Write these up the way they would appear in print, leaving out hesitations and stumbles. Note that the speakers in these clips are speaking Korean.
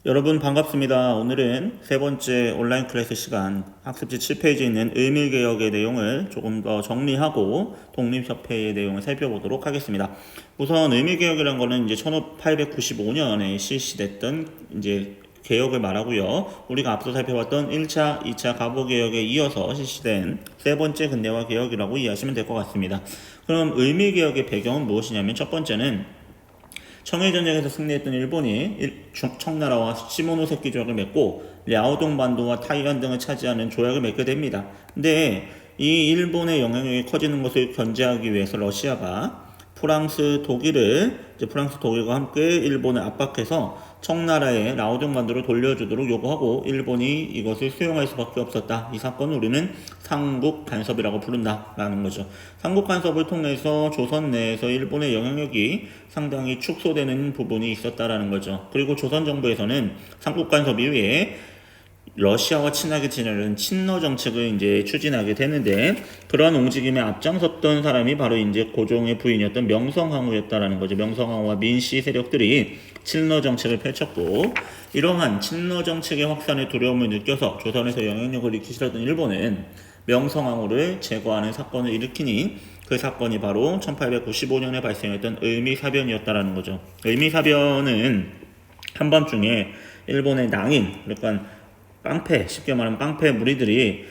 여러분 반갑습니다. 오늘은 세 번째 온라인 클래스 시간 학습지 7페이지에 있는 의미개혁의 내용을 조금 더 정리하고 독립협회의 내용을 살펴보도록 하겠습니다. 우선 의미개혁이라는 거는 이제 1895년에 실시됐던 이제 개혁을 말하고요. 우리가 앞서 살펴봤던 1차, 2차 가보개혁에 이어서 실시된 세 번째 근대화 개혁이라고 이해하시면 될 것 같습니다. 그럼 의미개혁의 배경은 무엇이냐면 첫 번째는 청일전쟁에서 승리했던 일본이 청나라와 시모노세키 조약을 맺고 랴오동 반도와 타이완 등을 차지하는 조약을 맺게 됩니다. 근데 이 일본의 영향력이 커지는 것을 견제하기 위해서 러시아가 프랑스, 독일과 함께 일본을 압박해서 청나라의 라오종 반도를 돌려주도록 요구하고 일본이 이것을 수용할 수밖에 없었다. 이 사건을 우리는 삼국 간섭이라고 부른다라는 거죠. 삼국 간섭을 통해서 조선 내에서 일본의 영향력이 상당히 축소되는 부분이 있었다라는 거죠. 그리고 조선 정부에서는 삼국 간섭 이후에 러시아와 친하게 지내는 친러 정책을 이제 추진하게 되는데 그러한 움직임에 앞장섰던 사람이 바로 이제 고종의 부인이었던 명성황후였다라는 거죠. 명성황후와 민씨 세력들이 친러 정책을 펼쳤고 이러한 친러 정책의 확산의 두려움을 느껴서 조선에서 영향력을 익히시려던 일본은 명성황후를 제거하는 사건을 일으키니 그 사건이 바로 1895년에 발생했던 을미사변이었다라는 거죠. 을미사변은 한밤중에 일본의 낭인, 그러니까 쉽게 말하면 깡패 무리들이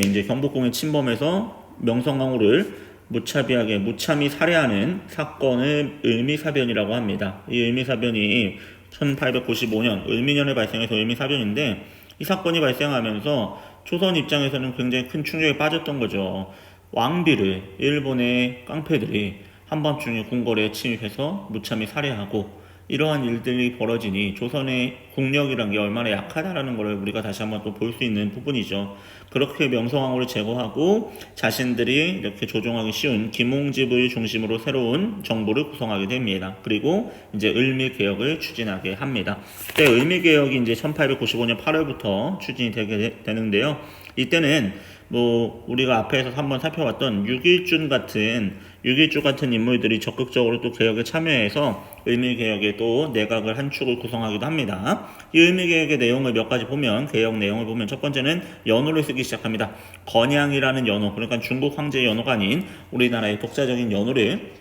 이제 경복궁에 침범해서 명성황후를 무참히 살해하는 사건을 을미사변이라고 합니다. 이 을미사변이 1895년 을미년에 발생해서 을미사변인데 이 사건이 발생하면서 조선 입장에서는 굉장히 큰 충격에 빠졌던 거죠. 왕비를 일본의 깡패들이 한밤중에 궁궐에 침입해서 무참히 살해하고 이러한 일들이 벌어지니 조선의 국력이란 게 얼마나 약하다라는 걸 우리가 다시 한번 또 볼 수 있는 부분이죠. 그렇게 명성황후를 제거하고 자신들이 이렇게 조종하기 쉬운 김홍집을 중심으로 새로운 정부를 구성하게 됩니다. 그리고 이제 을미개혁을 추진하게 합니다. 그때 을미개혁이 이제 1895년 8월부터 추진이 되게 되는데요. 이때는 우리가 앞에서 한번 살펴봤던 육일주 같은 인물들이 적극적으로 또 개혁에 참여해서 을미개혁에 또 내각을 한 축을 구성하기도 합니다. 이 을미개혁의 내용을 몇 가지 보면, 개혁 내용을 보면 첫 번째는 연호를 쓰기 시작합니다. 건양이라는 연호, 그러니까 중국 황제의 연호가 아닌 우리나라의 독자적인 연호를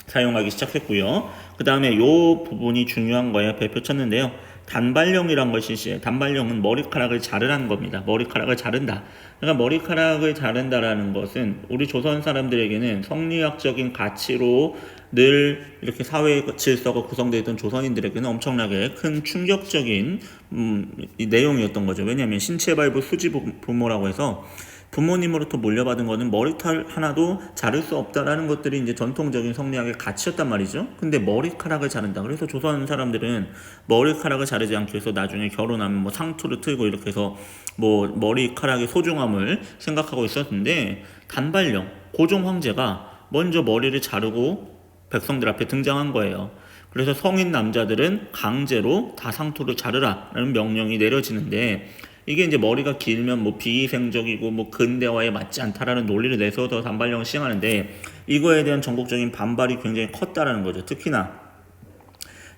사용하기 시작했고요. 그 다음에 요 부분이 중요한 거예요. 별표 쳤는데요. 단발령이란 걸 실시해요. 단발령은 머리카락을 자르라는 겁니다. 머리카락을 자른다. 그러니까 머리카락을 자른다라는 것은 우리 조선 사람들에게는 성리학적인 가치로 늘 이렇게 사회 질서가 구성되어 있던 조선인들에게는 엄청나게 큰 충격적인 이 내용이었던 거죠. 왜냐하면 신체발부 수지부모라고 해서 부모님으로부터 물려받은 거는 머리털 하나도 자를 수 없다라는 것들이 이제 전통적인 성리학의 가치였단 말이죠. 근데 머리카락을 자른다. 그래서 조선 사람들은 머리카락을 자르지 않기 위해서 나중에 결혼하면 상투를 틀고 이렇게 해서 머리카락의 소중함을 생각하고 있었는데 단발령, 고종 황제가 먼저 머리를 자르고 백성들 앞에 등장한 거예요. 그래서 성인 남자들은 강제로 다 상투를 자르라는 명령이 내려지는데 이게 이제 머리가 길면 비위생적이고 근대화에 맞지 않다라는 논리를 내세워서 단발령을 시행하는데 이거에 대한 전국적인 반발이 굉장히 컸다라는 거죠. 특히나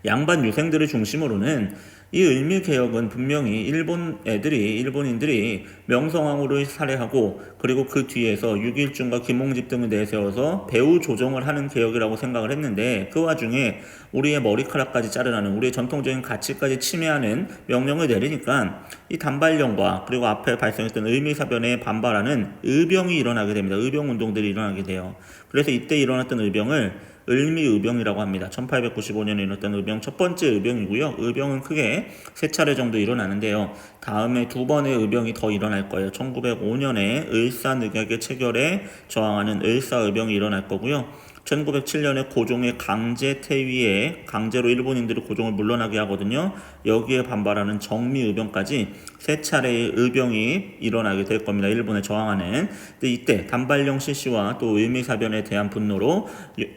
양반 유생들을 중심으로는 이 을미개혁은 분명히 일본인들이 명성황후를 살해하고 그리고 그 뒤에서 6.1중과 김홍집 등을 내세워서 배후 조정을 하는 개혁이라고 생각을 했는데 그 와중에 우리의 머리카락까지 자르라는 우리의 전통적인 가치까지 침해하는 명령을 내리니까 이 단발령과 그리고 앞에 발생했던 을미사변에 반발하는 의병이 일어나게 됩니다. 의병운동들이 일어나게 돼요. 그래서 이때 일어났던 의병을 을미의병이라고 합니다. 1895년에 일어났던 의병 첫 번째 의병이고요. 의병은 크게 세 차례 정도 일어나는데요. 다음에 두 번의 의병이 더 일어날 거예요. 1905년에 을사늑약의 체결에 저항하는 을사의병이 일어날 거고요. 1907년에 고종의 강제 퇴위에 강제로 일본인들이 고종을 물러나게 하거든요. 여기에 반발하는 정미의병까지 세 차례의 의병이 일어나게 될 겁니다. 일본에 저항하는. 근데 이때 단발령 실시와 또 을미사변에 대한 분노로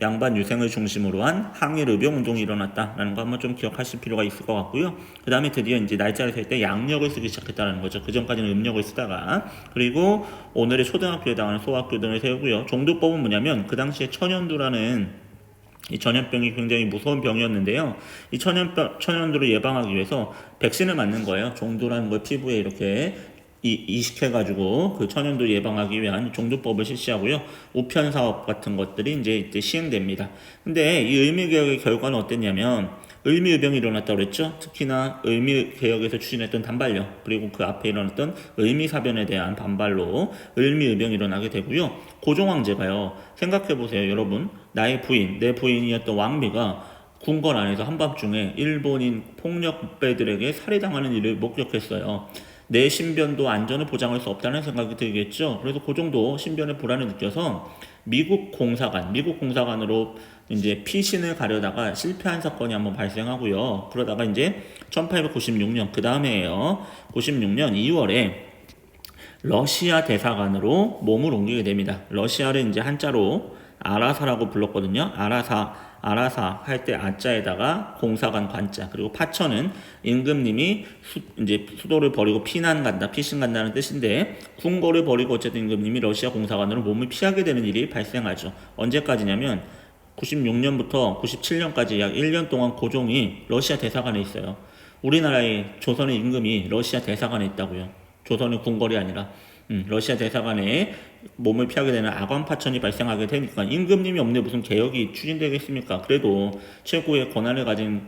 양반 유생을 중심으로 한 항일 의병 운동이 일어났다라는 거 한번 좀 기억하실 필요가 있을 것 같고요. 그 다음에 드디어 이제 날짜를 셀 때 양력을 쓰기 시작했다는 거죠. 그 전까지는 음력을 쓰다가 그리고 오늘의 초등학교에 해당하는 소학교 등을 세우고요. 종두법은 뭐냐면 그 당시에 천연두라는 이 전염병이 굉장히 무서운 병이었는데요. 이 천연두를 예방하기 위해서 백신을 맞는 거예요. 종두라는 걸 피부에 이렇게 이식해가지고 그 천연두 예방하기 위한 종두법을 실시하고요. 우편 사업 같은 것들이 이제 시행됩니다. 근데 이 을미개혁의 결과는 어땠냐면 을미의병이 일어났다고 그랬죠. 특히나 을미개혁에서 추진했던 단발력 그리고 그 앞에 일어났던 을미사변에 대한 반발로 을미의병이 일어나게 되고요. 고종황제가요. 생각해보세요, 여러분. 나의 부인, 내 부인이었던 왕비가 궁궐 안에서 한밤중에 일본인 폭력배들에게 살해당하는 일을 목격했어요. 내 신변도 안전을 보장할 수 없다는 생각이 들겠죠. 그래서 그 정도 신변의 불안을 느껴서 미국 공사관으로 이제 피신을 가려다가 실패한 사건이 한번 발생하고요. 그러다가 이제 1896년 그 다음에요. 96년 2월에 러시아 대사관으로 몸을 옮기게 됩니다. 러시아를 이제 한자로 아라사라고 불렀거든요. 아라사 할 때 아자에다가 공사관 관자 그리고 파천은 임금님이 이제 수도를 버리고 피신 간다는 뜻인데 궁궐을 버리고 어쨌든 임금님이 러시아 공사관으로 몸을 피하게 되는 일이 발생하죠. 언제까지냐면 96년부터 97년까지 약 1년 동안 고종이 러시아 대사관에 있어요. 우리나라의 조선의 임금이 러시아 대사관에 있다고요. 조선의 궁궐이 아니라 러시아 대사관에 몸을 피하게 되는 아관 파천이 발생하게 되니까 임금님이 없는데 무슨 개혁이 추진되겠습니까? 그래도 최고의 권한을 가진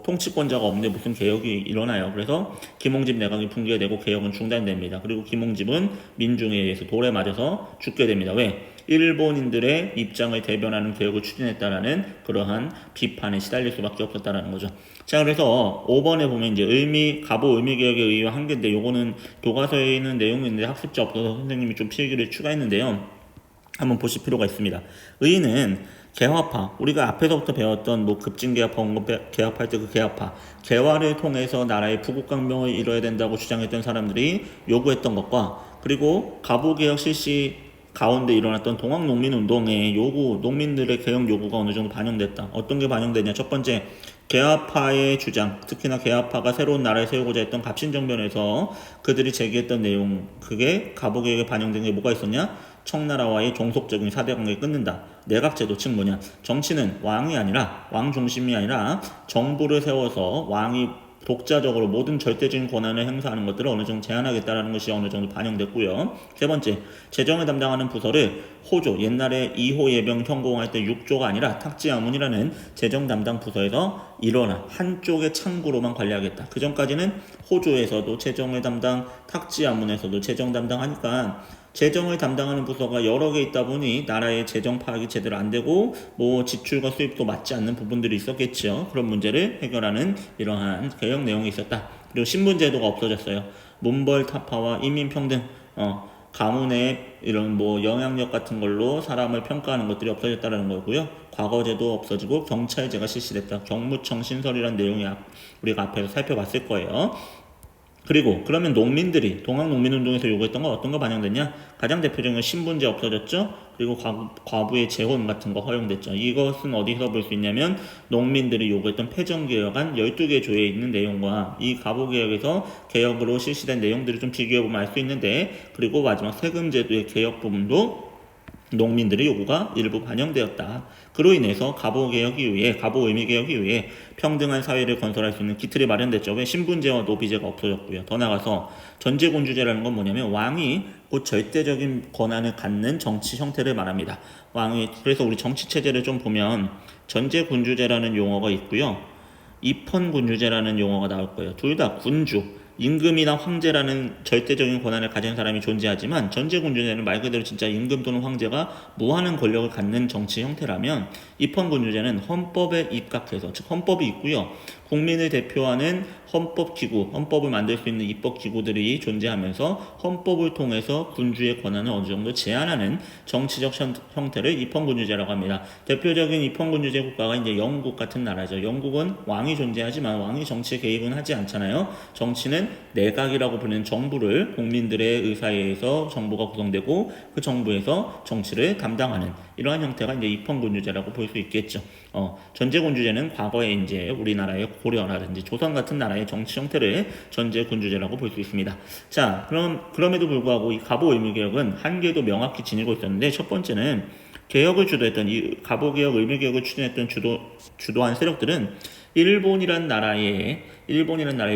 통치권자가 없는데 무슨 개혁이 일어나요. 그래서 김홍집 내각이 붕괴되고 개혁은 중단됩니다. 그리고 김홍집은 민중에 의해서 돌에 맞아서 죽게 됩니다. 왜? 일본인들의 입장을 대변하는 개혁을 추진했다라는 그러한 비판에 시달릴 수밖에 없었다라는 거죠. 자, 그래서 5번에 보면 이제 가보 의미개혁에 의한 한계인데 요거는 교과서에 있는 내용인데 학습자 없어서 선생님이 좀 필기를 추가했는데요. 한번 보실 필요가 있습니다. 의는 개화파, 우리가 앞에서부터 배웠던 급진개화파, 원급개화파 때 그 개화파, 개화를 통해서 나라의 부국강병을 이뤄야 된다고 주장했던 사람들이 요구했던 것과 그리고 가보개혁 실시 가운데 일어났던 동학농민운동의 농민들의 개혁 요구가 어느 정도 반영됐다. 어떤 게 반영됐냐? 첫 번째, 개화파의 주장, 특히나 개화파가 새로운 나라를 세우고자 했던 갑신정변에서 그들이 제기했던 내용, 그게 가보개혁에 반영된 게 뭐가 있었냐? 청나라와의 종속적인 사대관계를 끊는다. 내각제도, 즉 뭐냐? 정치는 왕이 아니라, 왕 중심이 아니라 정부를 세워서 왕이 독자적으로 모든 절대적인 권한을 행사하는 것들을 어느 정도 제한하겠다는 것이 어느 정도 반영됐고요. 세 번째, 재정을 담당하는 부서를 호조, 옛날에 2호 예병 현공할 때 6조가 아니라 탁지아문이라는 재정 담당 부서에서 일어나 한쪽의 창구로만 관리하겠다. 그 전까지는 호조에서도 재정을 담당, 탁지아문에서도 재정 담당하니까 재정을 담당하는 부서가 여러 개 있다 보니 나라의 재정 파악이 제대로 안 되고 지출과 수입도 맞지 않는 부분들이 있었겠죠. 그런 문제를 해결하는 이러한 개혁 내용이 있었다. 그리고 신분제도가 없어졌어요. 문벌 타파와 인민평등, 가문의 이런 영향력 같은 걸로 사람을 평가하는 것들이 없어졌다는 거고요. 과거제도 없어지고 경찰제가 실시됐다. 경무청 신설이라는 내용이 우리가 앞에서 살펴봤을 거예요. 그리고 그러면 농민들이 동학농민운동에서 요구했던 건 어떤 거 반영됐냐? 가장 대표적인 신분제 없어졌죠. 그리고 과부의 재혼 같은 거 허용됐죠. 이것은 어디서 볼 수 있냐면 농민들이 요구했던 폐정개혁안 12개 조에 있는 내용과 이 가보개혁에서 개혁으로 실시된 내용들을 좀 비교해보면 알 수 있는데, 그리고 마지막 세금제도의 개혁 부분도 농민들의 요구가 일부 반영되었다. 그로 인해서 가보 의미개혁 이후에 평등한 사회를 건설할 수 있는 기틀이 마련됐죠. 왜? 신분제와 노비제가 없어졌고요. 더 나아가서 전제군주제라는 건 뭐냐면 왕이 곧 절대적인 권한을 갖는 정치 형태를 말합니다. 그래서 우리 정치체제를 좀 보면 전제군주제라는 용어가 있고요. 입헌군주제라는 용어가 나올 거예요. 둘 다 군주, 임금이나 황제라는 절대적인 권한을 가진 사람이 존재하지만 전제군주제는 말 그대로 진짜 임금 또는 황제가 무한한 권력을 갖는 정치 형태라면 입헌군주제는 헌법에 입각해서, 즉 헌법이 있고요. 국민을 대표하는 헌법기구, 헌법을 만들 수 있는 입법기구들이 존재하면서 헌법을 통해서 군주의 권한을 어느 정도 제한하는 정치적 형태를 입헌군주제라고 합니다. 대표적인 입헌군주제 국가가 이제 영국 같은 나라죠. 영국은 왕이 존재하지만 왕이 정치에 개입은 하지 않잖아요. 정치는 내각이라고 부르는 정부를 국민들의 의사에 의해서 정부가 구성되고 그 정부에서 정치를 담당하는 이러한 형태가 이제 입헌군주제라고 볼 수 있겠죠. 전제군주제는 과거에 이제 우리나라의 고려라든지 조선 같은 나라의 정치 형태를 전제군주제라고 볼 수 있습니다. 자, 그럼에도 불구하고 이 가보 의무개혁은 한계도 명확히 지니고 있었는데, 첫 번째는 개혁을 주도했던 이 갑오개혁, 을밀개혁을 추진했던 주도한 세력들은 일본이란 나라의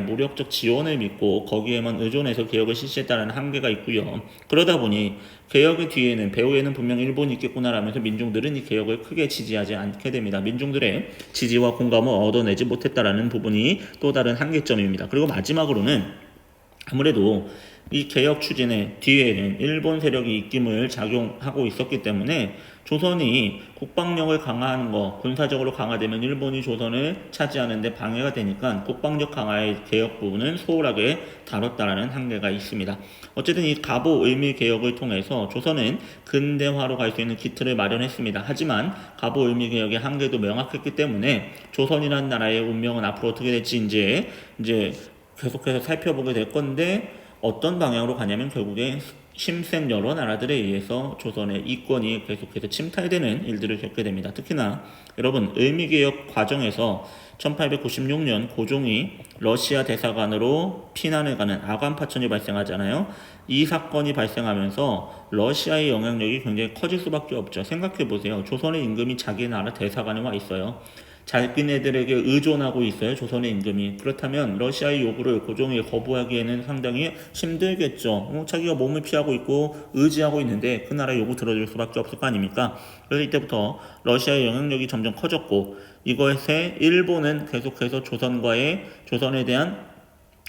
무력적 지원을 믿고 거기에만 의존해서 개혁을 실시했다는 한계가 있고요. 그러다 보니 개혁의 뒤에는 배후에는 분명 일본이 있겠구나라면서 민중들은 이 개혁을 크게 지지하지 않게 됩니다. 민중들의 지지와 공감을 얻어내지 못했다라는 부분이 또 다른 한계점입니다. 그리고 마지막으로는 아무래도 이 개혁 추진의 뒤에는 일본 세력이 입김을 작용하고 있었기 때문에 조선이 국방력을 강화하는 거, 군사적으로 강화되면 일본이 조선을 차지하는 데 방해가 되니까 국방력 강화의 개혁 부분은 소홀하게 다뤘다라는 한계가 있습니다. 어쨌든 이 갑오 을밀 개혁을 통해서 조선은 근대화로 갈 수 있는 기틀을 마련했습니다. 하지만 갑오 을밀 개혁의 한계도 명확했기 때문에 조선이라는 나라의 운명은 앞으로 어떻게 될지 이제 계속해서 살펴보게 될 건데, 어떤 방향으로 가냐면 결국에 힘센 여러 나라들에 의해서 조선의 이권이 계속해서 침탈되는 일들을 겪게 됩니다. 특히나 여러분, 을미개혁 과정에서 1896년 고종이 러시아 대사관으로 피난을 가는 아관파천이 발생하잖아요. 이 사건이 발생하면서 러시아의 영향력이 굉장히 커질 수밖에 없죠. 생각해보세요. 조선의 임금이 자기 나라 대사관에 와 있어요. 자기네들에게 의존하고 있어요. 조선의 임금이. 그렇다면 러시아의 요구를 고종이 거부하기에는 상당히 힘들겠죠. 자기가 몸을 피하고 있고 의지하고 있는데 그 나라 요구 들어줄 수밖에 없을 거 아닙니까? 그래서 이때부터 러시아의 영향력이 점점 커졌고, 이것에 일본은 계속해서 조선에 대한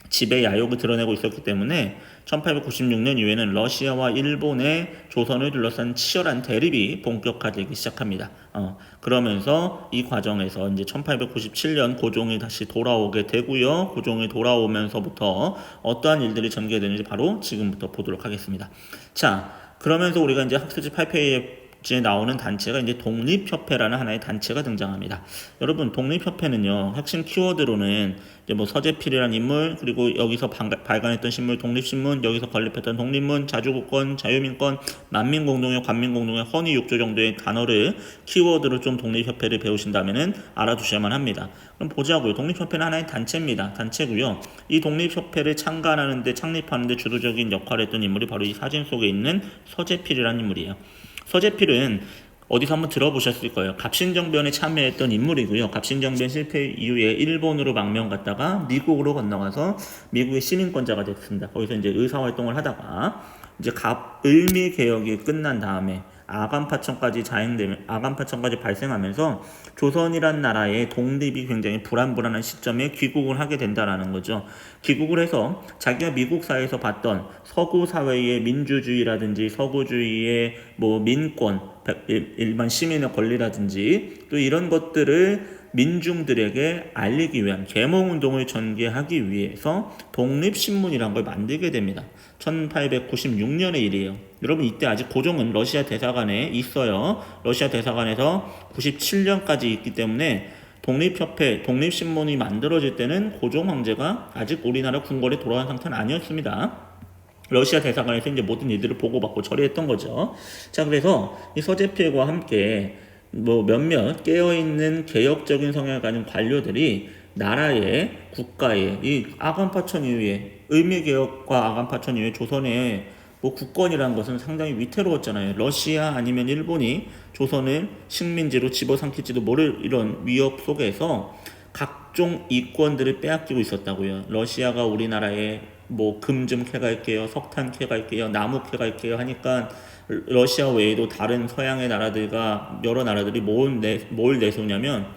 지배 야욕을 드러내고 있었기 때문에 1896년 이후에는 러시아와 일본의 조선을 둘러싼 치열한 대립이 본격화되기 시작합니다. 그러면서 이 과정에서 이제 1897년 고종이 다시 돌아오게 되고요. 고종이 돌아오면서부터 어떠한 일들이 전개되는지 바로 지금부터 보도록 하겠습니다. 자, 그러면서 우리가 이제 학습지 8페이지에 나오는 단체가 이제 독립협회라는 하나의 단체가 등장합니다. 여러분, 독립협회는요, 핵심 키워드로는 이제 뭐 서재필이라는 인물, 그리고 여기서 발간했던 신물 독립신문, 여기서 건립했던 독립문, 자주국권, 자유민권, 만민공동회, 관민공동회, 헌의육조 정도의 단어를 키워드로 좀 독립협회를 배우신다면은 알아두셔야만 합니다. 그럼 보자고요. 독립협회는 하나의 단체입니다. 단체고요. 이 독립협회를 창립하는데 주도적인 역할을 했던 인물이 바로 이 사진 속에 있는 서재필이라는 인물이에요. 서재필은 어디서 한번 들어보셨을 거예요. 갑신정변에 참여했던 인물이고요. 갑신정변 실패 이후에 일본으로 망명 갔다가 미국으로 건너가서 미국의 시민권자가 됐습니다. 거기서 이제 의사활동을 하다가 이제 을미 개혁이 끝난 다음에 아간파천까지 발생하면서 조선이란 나라의 독립이 굉장히 불안한 시점에 귀국을 하게 된다라는 거죠. 귀국을 해서 자기가 미국 사회에서 봤던 서구 사회의 민주주의라든지 서구주의의 뭐 민권, 일반 시민의 권리라든지 또 이런 것들을 민중들에게 알리기 위한 계몽운동을 전개하기 위해서 독립신문이라는 걸 만들게 됩니다. 1896년의 일이에요. 여러분, 이때 아직 고종은 러시아 대사관에 있어요. 러시아 대사관에서 97년까지 있기 때문에 독립협회, 독립신문이 만들어질 때는 고종 황제가 아직 우리나라 궁궐에 돌아간 상태는 아니었습니다. 러시아 대사관에서 이제 모든 일들을 보고받고 처리했던 거죠. 자, 그래서 이 서재필과 함께 뭐 몇몇 깨어있는 개혁적인 성향을 가진 관료들이 나라의 국가의 이 아간파천 이후에 을미개혁과 아간파천 이후에 조선의 뭐 국권이라는 것은 상당히 위태로웠잖아요. 러시아 아니면 일본이 조선을 식민지로 집어삼킬지도 모를 이런 위협 속에서 각종 이권들을 빼앗기고 있었다고요. 러시아가 우리나라에 뭐 금 좀 캐갈게요, 석탄 캐갈게요, 나무 캐갈게요 하니까 러시아 외에도 다른 서양의 나라들과 여러 나라들이 뭘 내세우냐면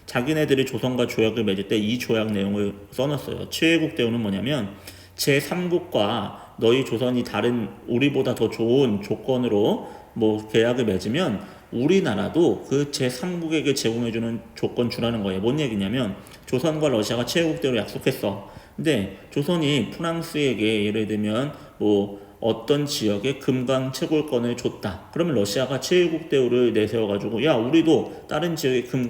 자기네들이 조선과 조약을 맺을 때 이 조약 내용을 써놨어요. 최애국 대우는 뭐냐면 제3국과 너희 조선이 다른 우리보다 더 좋은 조건으로 뭐 계약을 맺으면 우리나라도 그 제3국에게 제공해주는 조건 주라는 거예요. 뭔 얘기냐면 조선과 러시아가 최애국 대우를 약속했어. 근데 조선이 프랑스에게 예를 들면 뭐 어떤 지역에 금강 채굴권을 줬다. 그러면 러시아가 최애국 대우를 내세워가지고 야, 우리도 다른 지역에 금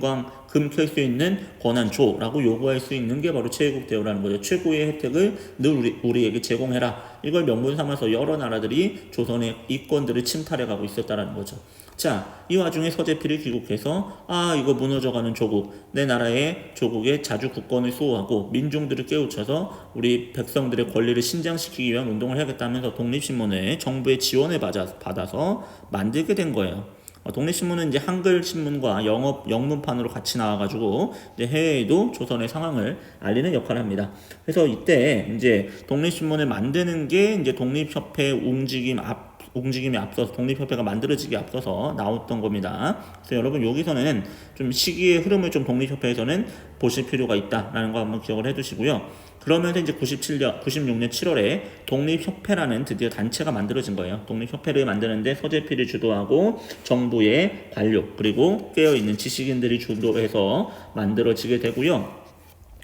캘 수 있는 권한 줘라고 요구할 수 있는 게 바로 최애국 대우라는 거죠. 최고의 혜택을 늘 우리에게 제공해라. 이걸 명분 삼아서 여러 나라들이 조선의 이권들을 침탈해가고 있었다는 거죠. 자, 이 와중에 서재필이 귀국해서 이거 무너져가는 조국, 내 나라의 조국의 자주 국권을 수호하고 민중들을 깨우쳐서 우리 백성들의 권리를 신장시키기 위한 운동을 해야겠다면서 독립신문을 정부의 지원을 받아서 만들게 된 거예요. 독립신문은 이제 한글 신문과 영문판으로 같이 나와가지고 이제 해외에도 조선의 상황을 알리는 역할을 합니다. 그래서 이때 이제 독립신문을 만드는 게 이제 독립협회 움직임에 앞서서 독립협회가 만들어지기 앞서서 나왔던 겁니다. 그래서 여러분 여기서는 좀 시기의 흐름을 좀 독립협회에서는 보실 필요가 있다라는 거 한번 기억을 해두시고요. 그러면서 이제 96년 7월에 독립협회라는 드디어 단체가 만들어진 거예요. 독립협회를 만드는데 서재필이 주도하고 정부의 관료 그리고 깨어있는 지식인들이 주도해서 만들어지게 되고요.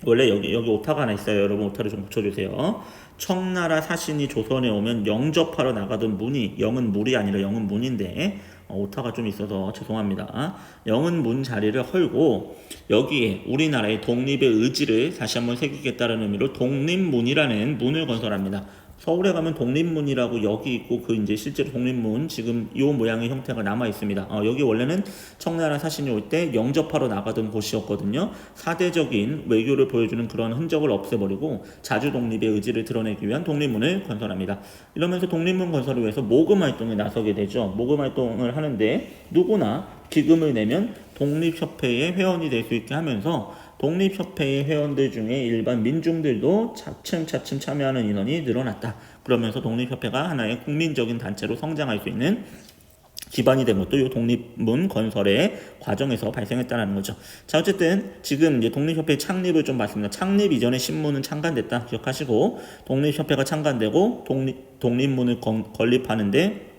원래 여기 오타가 하나 있어요. 여러분 오타를 좀 붙여주세요. 청나라 사신이 조선에 오면 영접하러 나가던 문이, 영은 물이 아니라 영은 문인데 오타가 좀 있어서 죄송합니다. 영은 문 자리를 헐고 여기에 우리나라의 독립의 의지를 다시 한번 새기겠다는 의미로 독립문이라는 문을 건설합니다. 서울에 가면 독립문이라고 여기 있고 그 이제 실제로 독립문 지금 이 모양의 형태가 남아 있습니다. 여기 원래는 청나라 사신이 올 때 영접하러 나가던 곳이었거든요. 사대적인 외교를 보여주는 그런 흔적을 없애버리고 자주 독립의 의지를 드러내기 위한 독립문을 건설합니다. 이러면서 독립문 건설을 위해서 모금 활동에 나서게 되죠. 모금 활동을 하는데 누구나 기금을 내면 독립협회의 회원이 될 수 있게 하면서 독립협회의 회원들 중에 일반 민중들도 차츰차츰 참여하는 인원이 늘어났다. 그러면서 독립협회가 하나의 국민적인 단체로 성장할 수 있는 기반이 된 것도 이 독립문 건설의 과정에서 발생했다는 거죠. 자, 어쨌든 지금 이제 독립협회 창립을 좀 봤습니다. 창립 이전에 신문은 창간됐다 기억하시고 독립협회가 창간되고 독립문을 건립하는데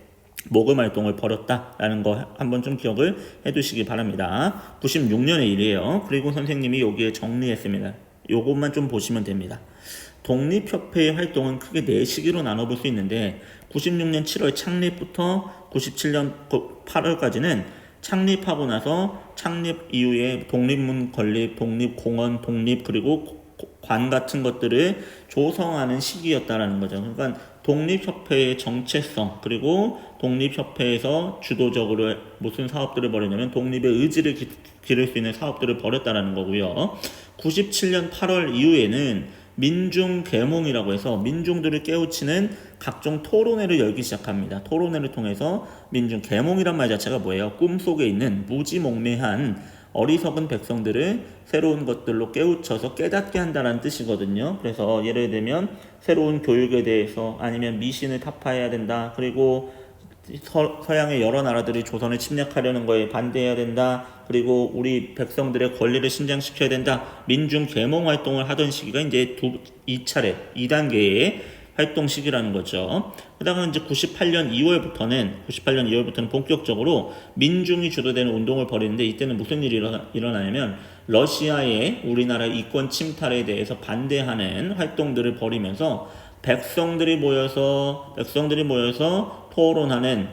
모금 활동을 벌였다라는 거 한번 좀 기억을 해두시기 바랍니다. 96년의 일이에요. 그리고 선생님이 여기에 정리했습니다. 요것만 좀 보시면 됩니다. 독립협회의 활동은 크게 4시기로 나눠볼 수 있는데 96년 7월 창립부터 97년 8월까지는 창립하고 나서 창립 이후에 독립문 건립, 독립공원, 그리고 관 같은 것들을 조성하는 시기였다라는 거죠. 그러니까 독립협회의 정체성 그리고 독립협회에서 주도적으로 무슨 사업들을 벌였냐면 독립의 의지를 기를 수 있는 사업들을 벌였다라는 거고요. 97년 8월 이후에는 민중계몽이라고 해서 민중들을 깨우치는 각종 토론회를 열기 시작합니다. 토론회를 통해서 민중계몽이란 말 자체가 뭐예요? 꿈속에 있는 무지몽매한 어리석은 백성들을 새로운 것들로 깨우쳐서 깨닫게 한다는 뜻이거든요. 그래서 예를 들면 새로운 교육에 대해서 아니면 미신을 타파해야 된다. 그리고 서양의 여러 나라들이 조선을 침략하려는 거에 반대해야 된다. 그리고 우리 백성들의 권리를 신장시켜야 된다. 민중 계몽 활동을 하던 시기가 이제 2단계의 활동 시기라는 거죠. 그다음에 이제 98년 2월부터는 본격적으로 민중이 주도되는 운동을 벌이는데 이때는 무슨 일이 일어나냐면 러시아의 우리나라 이권 침탈에 대해서 반대하는 활동들을 벌이면서 백성들이 모여서 토론하는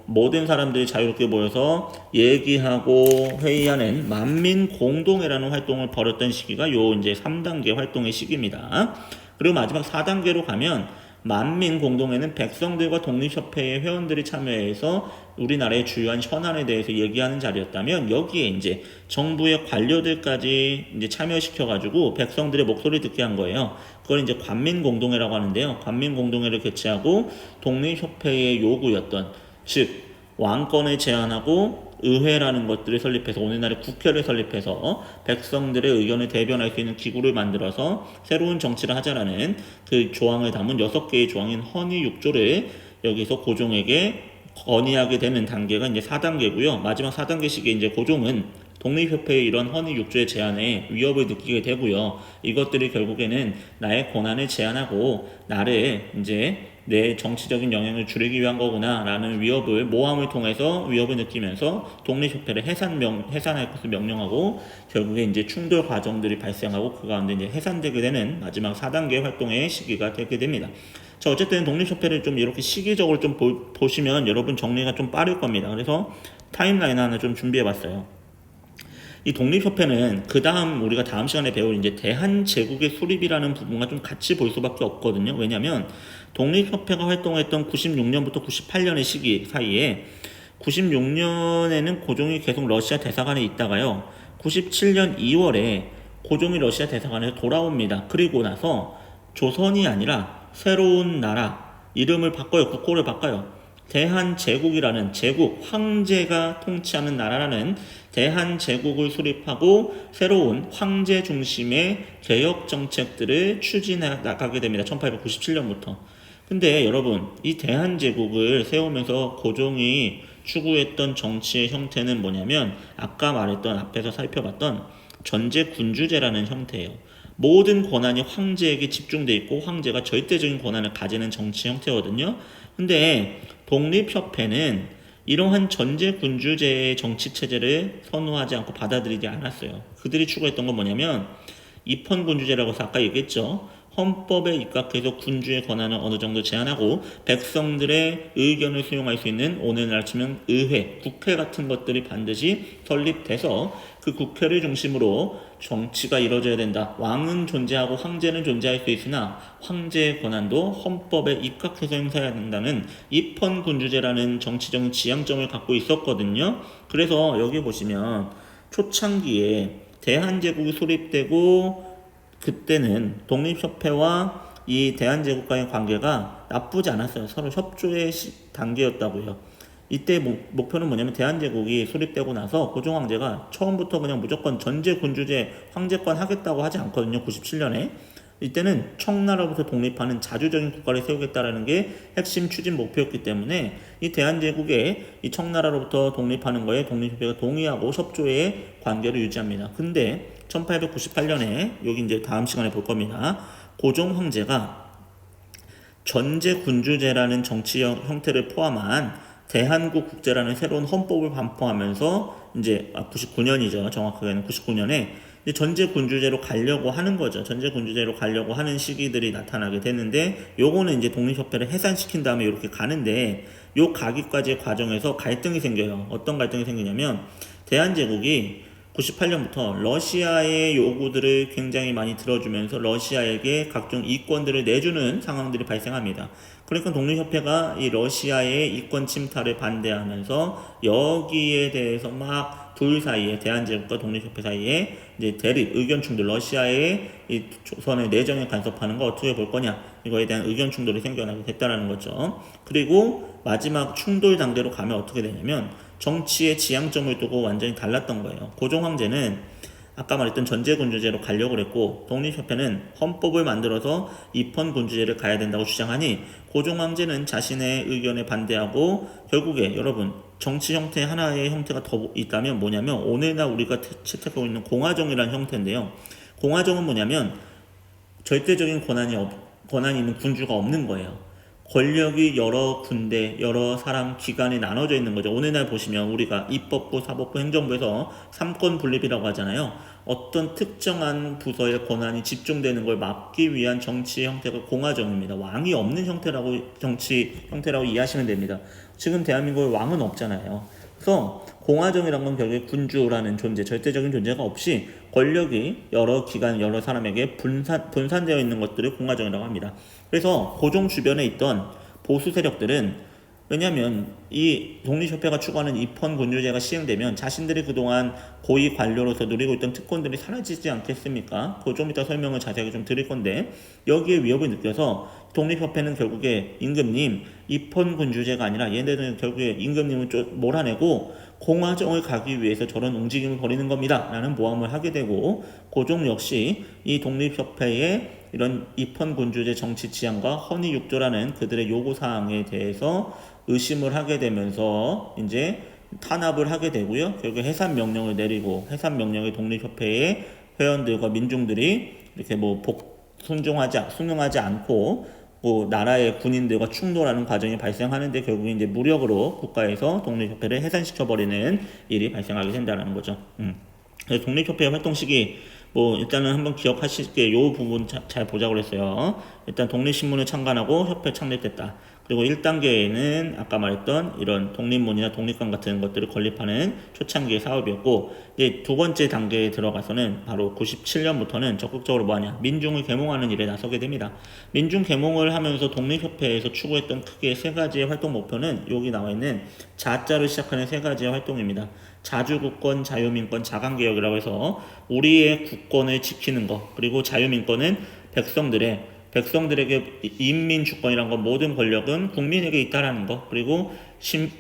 모든 사람들이 자유롭게 모여서 얘기하고 회의하는 만민공동회라는 활동을 벌였던 시기가 요 이제 3단계 활동의 시기입니다. 그리고 마지막 4단계로 가면 만민공동회는 백성들과 독립협회의 회원들이 참여해서 우리나라의 주요한 현안에 대해서 얘기하는 자리였다면 여기에 이제 정부의 관료들까지 이제 참여시켜가지고 백성들의 목소리를 듣게 한 거예요. 그걸 이제 관민공동회라고 하는데요. 관민공동회를 개최하고 독립협회의 요구였던 즉 왕권을 제한하고 의회라는 것들을 설립해서 오늘날의 국회를 설립해서 백성들의 의견을 대변할 수 있는 기구를 만들어서 새로운 정치를 하자라는 그 조항을 담은 6개의 조항인 헌의 6조를 여기서 고종에게 건의하게 되는 단계가 이제 4단계고요. 마지막 4단계 시기에 이제 고종은 독립협회의 이런 헌의 6조의 제안에 위협을 느끼게 되고요. 이것들이 결국에는 나의 권한을 제한하고 나를 이제 내 정치적인 영향을 줄이기 위한 거구나 라는 모함을 통해서 위협을 느끼면서 독립협회를 해산할 것을 명령하고 결국에 이제 충돌 과정들이 발생하고 그 가운데 이제 해산되게 되는 마지막 4단계 활동의 시기가 되게 됩니다. 자, 어쨌든 독립협회를 좀 이렇게 시기적으로 좀 보시면 여러분 정리가 좀 빠를 겁니다. 그래서 타임라인 하나 좀 준비해 봤어요. 이 독립협회는 우리가 다음 시간에 배울 이제 대한제국의 수립이라는 부분과 좀 같이 볼 수밖에 없거든요. 왜냐면 독립협회가 활동했던 96년부터 98년의 시기 사이에 96년에는 고종이 계속 러시아 대사관에 있다가요. 97년 2월에 고종이 러시아 대사관에서 돌아옵니다. 그리고 나서 조선이 아니라 새로운 나라 이름을 바꿔요. 국호를 바꿔요. 대한제국이라는 제국, 황제가 통치하는 나라라는 대한제국을 수립하고 새로운 황제 중심의 개혁 정책들을 추진해 나가게 됩니다. 1897년부터. 근데 여러분, 이 대한제국을 세우면서 고종이 추구했던 정치의 형태는 뭐냐면 아까 말했던 앞에서 살펴봤던 전제군주제라는 형태예요. 모든 권한이 황제에게 집중돼 있고 황제가 절대적인 권한을 가지는 정치 형태거든요. 근데 독립협회는 이러한 전제군주제의 정치체제를 선호하지 않고 받아들이지 않았어요. 그들이 추구했던 건 뭐냐면 입헌군주제라고 해서 아까 얘기했죠. 헌법에 입각해서 군주의 권한을 어느 정도 제한하고 백성들의 의견을 수용할 수 있는 오늘날 치면 의회, 국회 같은 것들이 반드시 설립돼서 그 국회를 중심으로 정치가 이루어져야 된다. 왕은 존재하고 황제는 존재할 수 있으나 황제의 권한도 헌법에 입각해서 행사해야 된다는 입헌군주제라는 정치적인 지향점을 갖고 있었거든요. 그래서 여기 보시면 초창기에 대한제국이 수립되고 그때는 독립협회와 이 대한제국과의 관계가 나쁘지 않았어요. 서로 협조의 단계였다고요. 이때 목표는 뭐냐면 대한제국이 수립되고 나서 고종황제가 처음부터 그냥 무조건 전제군주제 황제권 하겠다고 하지 않거든요. 97년에. 이때는 청나라부터 독립하는 자주적인 국가를 세우겠다라는 게 핵심 추진 목표였기 때문에 이 대한제국의 이 청나라로부터 독립하는 거에 독립협회가 동의하고 협조의 관계를 유지합니다. 근데 1898년에 여기 이제 다음 시간에 볼 겁니다. 고종 황제가 전제군주제라는 정치 형태를 포함한 대한국 국제라는 새로운 헌법을 반포하면서 이제 99년이죠. 정확하게는 99년에 전제군주제로 가려고 하는 거죠. 전제군주제로 가려고 하는 시기들이 나타나게 되는데 요거는 이제 독립협회를 해산시킨 다음에 이렇게 가는데 요 가기까지의 과정에서 갈등이 생겨요. 어떤 갈등이 생기냐면 대한제국이 98년부터 러시아의 요구들을 굉장히 많이 들어주면서 러시아에게 각종 이권들을 내주는 상황들이 발생합니다. 그러니까 독립협회가 이 러시아의 이권 침탈을 반대하면서 여기에 대해서 막 둘 사이에 대한제국과 독립협회 사이에 이제 대립, 의견 충돌, 러시아의 이 조선의 내정에 간섭하는 거 어떻게 볼 거냐 이거에 대한 의견 충돌이 생겨나게 됐다는 거죠. 그리고 마지막 충돌 단계로 가면 어떻게 되냐면 정치의 지향점을 두고 완전히 달랐던 거예요. 고종 황제는 아까 말했던 전제군주제로 가려고 그랬고 독립협회는 헌법을 만들어서 입헌군주제를 가야 된다고 주장하니 고종 황제는 자신의 의견에 반대하고 결국에 여러분 정치 형태 하나의 형태가 더 있다면 뭐냐면 오늘날 우리가 채택하고 있는 공화정이라는 형태인데요. 공화정은 뭐냐면 절대적인 권한이 있는 군주가 없는 거예요. 권력이 여러 군데, 여러 사람, 기관이 나눠져 있는 거죠. 오늘날 보시면 우리가 입법부, 사법부, 행정부에서 삼권 분립이라고 하잖아요. 어떤 특정한 부서의 권한이 집중되는 걸 막기 위한 정치 형태가 공화정입니다. 왕이 없는 정치 형태라고 이해하시면 됩니다. 지금 대한민국에 왕은 없잖아요. 그래서 공화정이란 건 결국에 군주라는 존재, 절대적인 존재가 없이 권력이 여러 기관, 여러 사람에게 분산되어 있는 것들을 공화정이라고 합니다. 그래서 고종 주변에 있던 보수 세력들은 왜냐하면 이 독립협회가 추구하는 입헌군주제가 시행되면 자신들이 그동안 고위 관료로서 누리고 있던 특권들이 사라지지 않겠습니까? 그거 좀 이따 설명을 자세하게 좀 드릴 건데 여기에 위협을 느껴서 독립협회는 결국에 임금님 입헌군주제가 아니라 얘네들은 결국에 임금님을 몰아내고 공화정을 가기 위해서 저런 움직임을 벌이는 겁니다 라는 모함을 하게 되고 고종 역시 이 독립협회의 이런 입헌군주제 정치 지향과 헌의육조라는 그들의 요구사항에 대해서 의심을 하게 되면서 이제 탄압을 하게 되고요. 결국 해산 명령을 내리고 해산 명령에 독립협회의 회원들과 민중들이 이렇게 순종하지 않고 나라의 군인들과 충돌하는 과정이 발생하는데 결국 이제 무력으로 국가에서 독립협회를 해산시켜버리는 일이 발생하게 된다는 거죠. 그래서 독립협회 활동 시기 일단은 한번 기억하실게 요 부분 잘 보자고 그랬어요. 일단 독립신문을 창간하고 협회 창립됐다. 그리고 1단계에는 아까 말했던 이런 독립문이나 독립관 같은 것들을 건립하는 초창기의 사업이었고 이제 두 번째 단계에 들어가서는 바로 97년부터는 적극적으로 민중을 계몽하는 일에 나서게 됩니다. 민중 계몽을 하면서 독립협회에서 추구했던 크게 세 가지의 활동 목표는 여기 나와 있는 자자를 시작하는 세 가지의 활동입니다. 자주국권, 자유민권, 자강개혁이라고 해서 우리의 국권을 지키는 것 그리고 자유민권은 백성들에게 인민 주권이란 건 모든 권력은 국민에게 있다라는 거. 그리고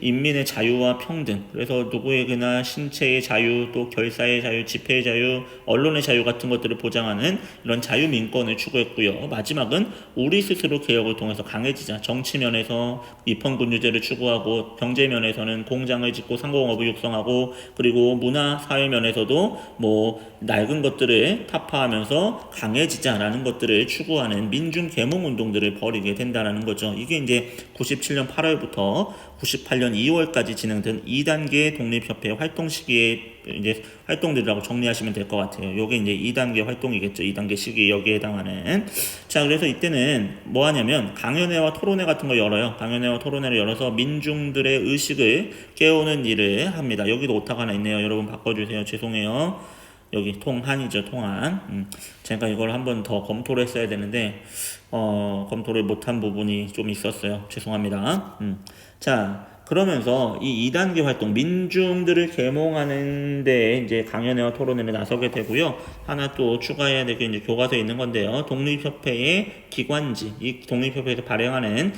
인민의 자유와 평등. 그래서 누구에게나 신체의 자유, 또 결사의 자유, 집회의 자유, 언론의 자유 같은 것들을 보장하는 이런 자유민권을 추구했고요. 마지막은 우리 스스로 개혁을 통해서 강해지자. 정치 면에서 입헌군주제를 추구하고, 경제 면에서는 공장을 짓고 상공업을 육성하고, 그리고 문화 사회 면에서도 뭐 낡은 것들을 타파하면서 강해지자라는 것들을 추구하는 민중 계몽 운동들을 벌이게 된다는 거죠. 이게 이제 97년 8월부터 98년 2월까지 진행된 2단계 독립협회 활동 시기의 이제 활동들이라고 정리하시면 될 것 같아요. 요게 이제 2단계 활동이겠죠. 2단계 시기 여기에 해당하는. 자, 그래서 이때는 뭐 하냐면 강연회와 토론회 같은 거 열어요. 강연회와 토론회를 열어서 민중들의 의식을 깨우는 일을 합니다. 여기도 오타가 하나 있네요. 여러분 바꿔주세요. 죄송해요. 여기 통한이죠. 통한. 제가 이걸 한번 더 검토를 했어야 되는데 검토를 못한 부분이 좀 있었어요. 죄송합니다. 자, 그러면서 이 2단계 활동, 민중들을 계몽하는데 이제 강연회와 토론회를 나서게 되고요. 하나 또 추가해야 될 게 이제 교과서에 있는 건데요. 독립협회의 기관지, 이 독립협회에서 발행하는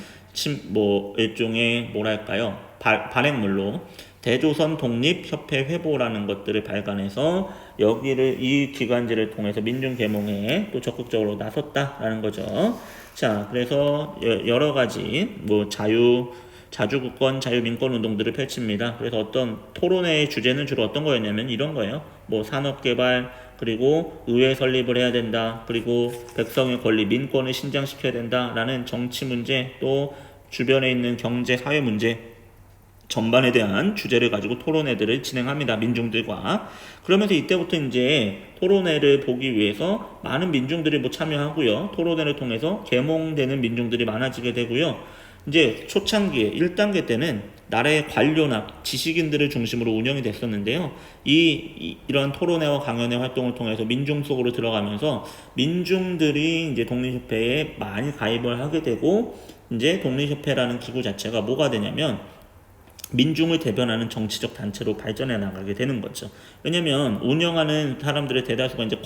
뭐 일종의 뭐랄까요? 발행물로 대조선 독립협회 회보라는 것들을 발간해서 여기를 이 기관지를 통해서 민중 계몽에 또 적극적으로 나섰다라는 거죠. 자, 그래서 여러 가지 뭐 자주국권, 자유민권 운동들을 펼칩니다. 그래서 어떤 토론회의 주제는 주로 어떤 거였냐면 이런 거예요. 뭐 산업개발, 그리고 의회 설립을 해야 된다. 그리고 백성의 권리, 민권을 신장시켜야 된다라는 정치 문제, 또 주변에 있는 경제, 사회 문제 전반에 대한 주제를 가지고 토론회들을 진행합니다. 민중들과. 그러면서 이때부터 이제 토론회를 보기 위해서 많은 민중들이 뭐 참여하고요. 토론회를 통해서 계몽되는 민중들이 많아지게 되고요. 이제 초창기에 1단계 때는 나라의 관료나 지식인들을 중심으로 운영이 됐었는데요. 이런 토론회와 강연회 활동을 통해서 민중 속으로 들어가면서 민중들이 이제 독립협회에 많이 가입을 하게 되고, 이제 독립협회라는 기구 자체가 뭐가 되냐면 민중을 대변하는 정치적 단체로 발전해 나가게 되는 거죠. 왜냐면 운영하는 사람들의 대다수가 이제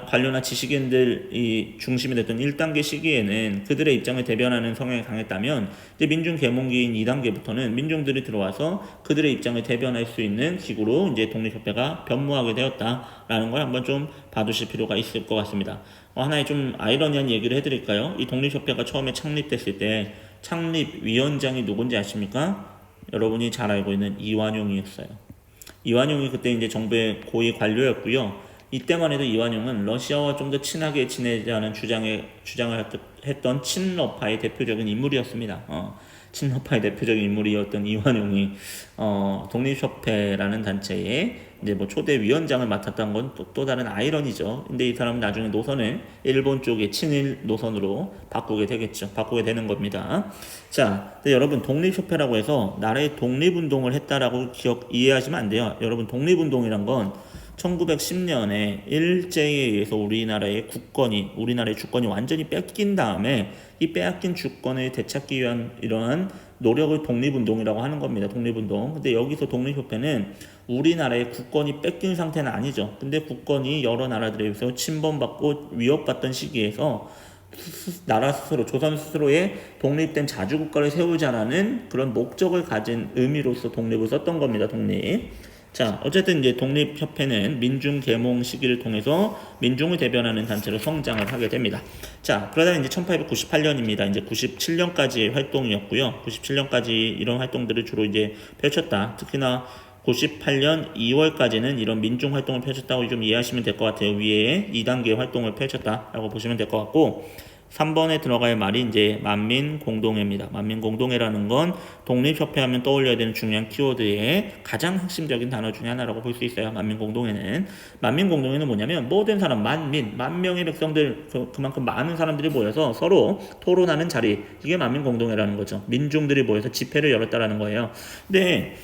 관료나 지식인들이 중심이 됐던 1단계 시기에는 그들의 입장을 대변하는 성향이 강했다면, 이제 민중 계몽기인 2단계부터는 민중들이 들어와서 그들의 입장을 대변할 수 있는 기구로 이제 독립협회가 변모하게 되었다라는 걸 한번 좀 봐두실 필요가 있을 것 같습니다. 하나의 좀 아이러니한 얘기를 해드릴까요? 이 독립협회가 처음에 창립됐을 때 창립위원장이 누군지 아십니까? 여러분이 잘 알고 있는 이완용이었어요. 이완용이 그때 이제 정부의 고위 관료였고요. 이때만 해도 이완용은 러시아와 좀 더 친하게 지내자는 주장을 했던 친러파의 대표적인 인물이었습니다. 친러파의 대표적인 인물이었던 이완용이 독립협회라는 단체에 이제 뭐 초대 위원장을 맡았던 건 또 다른 아이러니죠. 근데 이 사람은 나중에 노선을 일본 쪽의 친일 노선으로 바꾸게 되는 겁니다. 자, 근데 여러분 독립협회라고 해서 나라의 독립운동을 했다라고 이해하시면 안 돼요. 여러분 독립운동이란 건 1910년에 일제에 의해서 우리나라의 주권이 완전히 뺏긴 다음에 이 빼앗긴 주권을 되찾기 위한 이러한 노력을 독립운동이라고 하는 겁니다. 독립운동. 근데 여기서 독립협회는 우리나라의 국권이 뺏긴 상태는 아니죠. 근데 국권이 여러 나라들에 의해서 침범받고 위협받던 시기에서 나라 스스로, 조선 스스로의 독립된 자주국가를 세우자라는 그런 목적을 가진 의미로서 독립을 썼던 겁니다. 독립. 자, 어쨌든 이제 독립협회는 민중 계몽 시기를 통해서 민중을 대변하는 단체로 성장을 하게 됩니다. 자, 그러다 이제 1898년입니다. 이제 97년까지의 활동이었고요. 97년까지 이런 활동들을 주로 이제 펼쳤다. 특히나 98년 2월까지는 이런 민중 활동을 펼쳤다고 좀 이해하시면 될 것 같아요. 위에 2단계 활동을 펼쳤다라고 보시면 될 것 같고, 3번에 들어갈 말이 이제 만민공동회입니다. 만민공동회라는 건 독립협회 하면 떠올려야 되는 중요한 키워드의 가장 핵심적인 단어 중에 하나라고 볼 수 있어요. 만민공동회는 뭐냐면 모든 사람, 만 명의 백성들, 그만큼 많은 사람들이 모여서 서로 토론하는 자리, 이게 만민공동회라는 거죠. 민중들이 모여서 집회를 열었다라는 거예요. 근데